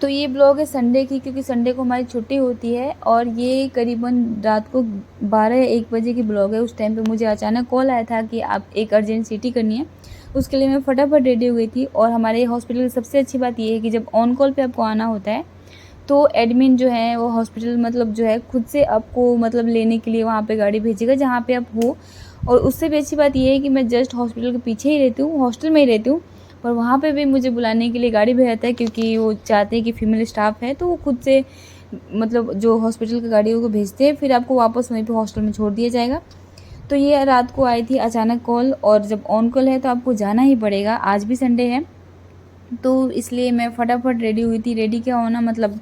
तो ये ब्लॉग है संडे की, क्योंकि संडे को हमारी छुट्टी होती है और ये करीबन रात को 12 या 1 बजे की ब्लॉग है। उस टाइम पे मुझे अचानक कॉल आया था कि आप एक अर्जेंट सीटी करनी है। उसके लिए मैं फटाफट रेडी हो गई थी। और हमारे हॉस्पिटल की सबसे अच्छी बात ये है कि जब ऑन कॉल पे आपको आना होता है तो एडमिन जो है वो हॉस्पिटल मतलब जो है खुद से आपको मतलब लेने के लिए वहाँ पे गाड़ी भेजेगा जहाँ पे आप हो। और उससे भी अच्छी बात ये है कि मैं जस्ट हॉस्पिटल के पीछे ही रहती हूँ, हॉस्टल में ही रहती हूँ, पर वहाँ पे भी मुझे बुलाने के लिए गाड़ी भेजता है, क्योंकि वो चाहते हैं कि फीमेल स्टाफ है तो वो खुद से मतलब जो हॉस्पिटल की गाड़ियों को भेजते हैं, फिर आपको वापस वहीं पे हॉस्टल में छोड़ दिया जाएगा। तो ये रात को आई थी अचानक कॉल, और जब ऑन कॉल है तो आपको जाना ही पड़ेगा। आज भी संडे है तो इसलिए मैं फटाफट रेडी हुई थी। रेडी क्या होना मतलब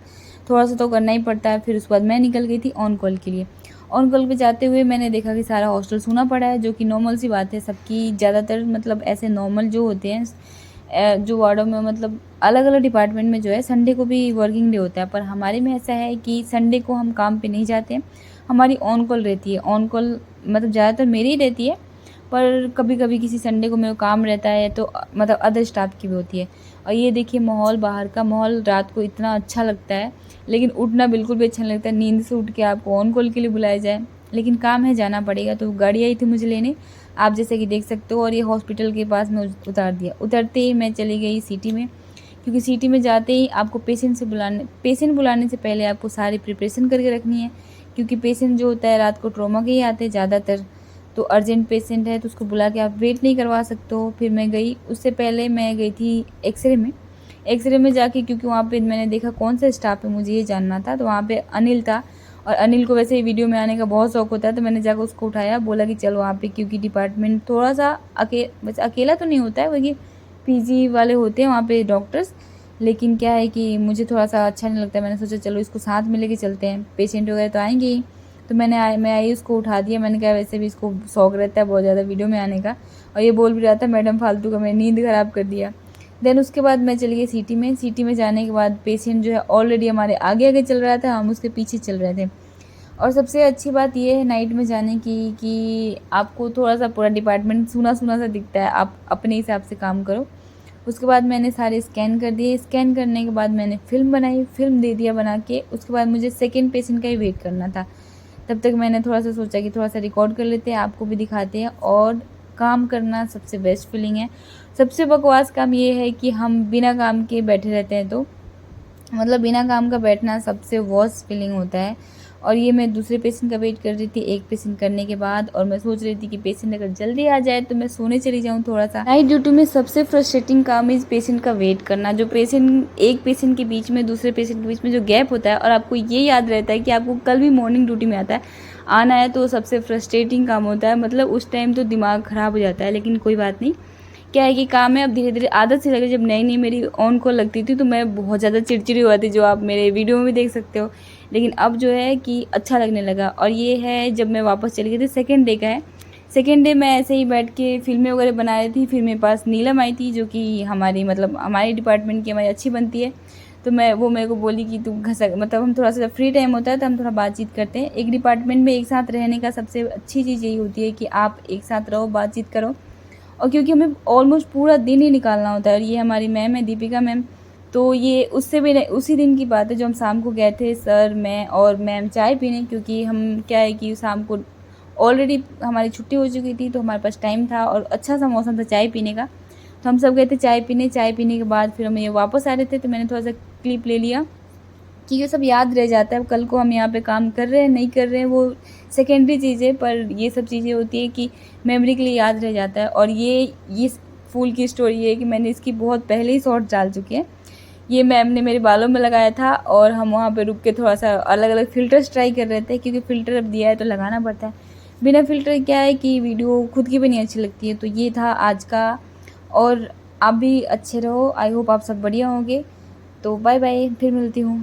थोड़ा सा तो करना ही पड़ता है। फिर उसके बाद मैं निकल गई थी ऑन कॉल के लिए। ऑन कॉल पे जाते हुए मैंने देखा कि सारा हॉस्टल सूना पड़ा है, जो कि नॉर्मल सी बात है सबकी। ज़्यादातर मतलब ऐसे नॉर्मल जो होते हैं जो वार्डों में मतलब अलग अलग डिपार्टमेंट में जो है संडे को भी वर्किंग डे होता है, पर हमारे में ऐसा है कि संडे को हम काम पे नहीं जाते हैं, हमारी ऑन कॉल रहती है। ऑन कॉल मतलब ज़्यादातर मेरी ही रहती है, पर कभी कभी किसी संडे को मेरे को काम रहता है तो मतलब अदर स्टाफ की भी होती है। और ये देखिए माहौल, बाहर का माहौल रात को इतना अच्छा लगता है, लेकिन उठना बिल्कुल भी अच्छा नहीं लगता। नींद से उठ के आपको ऑन कॉल के लिए बुलाया जाए, लेकिन काम है, जाना पड़ेगा। तो गाड़ी आई थी मुझे लेने, आप जैसे कि देख सकते हो। और ये हॉस्पिटल के पास में उतार दिया। उतरते ही मैं चली गई सिटी में, क्योंकि सिटी में जाते ही आपको पेशेंट बुलाने से पहले आपको सारी प्रिपरेशन करके रखनी है, क्योंकि पेशेंट जो होता है रात को ट्रॉमा के ही आते हैं ज़्यादातर। तो अर्जेंट पेशेंट है तो उसको बुला के आप वेट नहीं करवा सकते हो। फिर मैं गई, उससे पहले मैं गई थी एक्सरे में। एक्सरे में जाके, क्योंकि वहाँ पे मैंने देखा कौन सा स्टाफ है मुझे ये जानना था, तो वहाँ पे अनिल था। और अनिल को वैसे ही वीडियो में आने का बहुत शौक होता है, तो मैंने जाकर उसको उठाया, बोला कि चलो वहाँ पे, क्योंकि डिपार्टमेंट थोड़ा सा बस अकेला तो नहीं होता है, वही पीजी वाले होते हैं वहाँ पे डॉक्टर्स। लेकिन क्या है कि मुझे थोड़ा सा अच्छा नहीं लगता है। मैंने सोचा चलो इसको साथ में लेके चलते हैं, पेशेंट वगैरह तो आएंगे ही। तो मैं आई, उसको उठा दिया। मैंने कहा वैसे भी इसको शौक रहता है बहुत ज़्यादा वीडियो में आने का, और ये बोल भी रहा था मैडम फालतू का, मैंने नींद ख़राब कर दिया। देन उसके बाद मैं चली गई सिटी में। सिटी में जाने के बाद पेशेंट जो है ऑलरेडी हमारे आगे आगे चल रहा था, हम उसके पीछे चल रहे थे। और सबसे अच्छी बात ये है नाइट में जाने की कि आपको थोड़ा सा पूरा डिपार्टमेंट सूना सूना सा दिखता है, आप अपने हिसाब से काम करो। उसके बाद मैंने सारे स्कैन कर दिए। स्कैन करने के बाद मैंने फ़िल्म बनाई, फ़िल्म दे दिया बना के। उसके बाद मुझे सेकेंड पेशेंट का ही वेट करना था। तब तक मैंने थोड़ा सा सोचा कि थोड़ा सा रिकॉर्ड कर लेते हैं, आपको भी दिखाते हैं। और काम करना सबसे बेस्ट फीलिंग है। सबसे बकवास काम ये है कि हम बिना काम के बैठे रहते हैं, तो मतलब बिना काम का बैठना सबसे वर्स्ट फीलिंग होता है। और ये मैं दूसरे पेशेंट का वेट कर रही थी एक पेशेंट करने के बाद, और मैं सोच रही थी कि पेशेंट अगर जल्दी आ जाए तो मैं सोने चली जाऊँ थोड़ा सा। नाइट ड्यूटी में सबसे फ्रस्ट्रेटिंग काम इस पेशेंट का वेट करना, जो पेशेंट एक पेशेंट के बीच में दूसरे पेशेंट के बीच में जो गैप होता है, और आपको ये याद रहता है कि आपको कल भी मॉर्निंग ड्यूटी में आना है, तो सबसे फ्रस्ट्रेटिंग काम होता है। मतलब उस टाइम तो दिमाग ख़राब हो जाता है, लेकिन कोई बात नहीं, क्या है कि काम है। अब धीरे धीरे आदत सी लगी। जब नई नई मेरी ऑन कॉल लगती थी तो मैं बहुत ज़्यादा चिड़चिड़ी हुआ थी, जो आप मेरे वीडियो में भी देख सकते हो। लेकिन अब जो है कि अच्छा लगने लगा। और ये है जब मैं वापस चली गई थी, सेकेंड डे का है। सेकेंड डे मैं ऐसे ही बैठ के फिल्में वगैरह बना रही थी। फिर मेरे पास नीलम आई थी, जो कि हमारी मतलब हमारे डिपार्टमेंट की हमारी अच्छी बनती है। तो वो मेरे को बोली कि तुम मतलब हम थोड़ा सा फ्री टाइम होता है तो हम थोड़ा बातचीत करते हैं। एक डिपार्टमेंट में एक साथ रहने का सबसे अच्छी चीज़ यही होती है कि आप एक साथ रहो, बातचीत करो। और क्योंकि हमें ऑलमोस्ट पूरा दिन ही निकालना होता है। और ये हमारी मैम है दीपिका मैम, तो ये उससे भी उसी दिन की बात है जो हम शाम को गए थे सर, मैं और मैम चाय पीने। क्योंकि हम क्या है कि शाम को ऑलरेडी हमारी छुट्टी हो चुकी थी, तो हमारे पास टाइम था और अच्छा सा मौसम था चाय पीने का। तो हम सब गए थे चाय पीने। चाय पीने के बाद फिर हम ये वापस आ रहे थे, तो मैंने थोड़ा सा क्लिप ले लिया कि ये सब याद रह जाता है। कल को हम यहाँ पे काम कर रहे हैं नहीं कर रहे हैं वो सेकेंडरी चीज़ है, पर ये सब चीज़ें होती है कि मेमोरी के लिए याद रह जाता है। और ये फूल की स्टोरी है कि मैंने इसकी बहुत पहले ही शॉर्ट डाल चुकी है। ये मैम ने मेरे बालों में लगाया था, और हम वहाँ पे रुक के थोड़ा सा अलग अलग फ़िल्टर्स ट्राई कर रहे थे, क्योंकि फ़िल्टर अब दिया है तो लगाना पड़ता है। बिना फ़िल्टर क्या है कि वीडियो खुद की भी नहीं अच्छी लगती है। तो ये था आज का। और आप भी अच्छे रहो, आई होप आप सब बढ़िया होंगे। तो बाय बाय, फिर मिलती हूँ।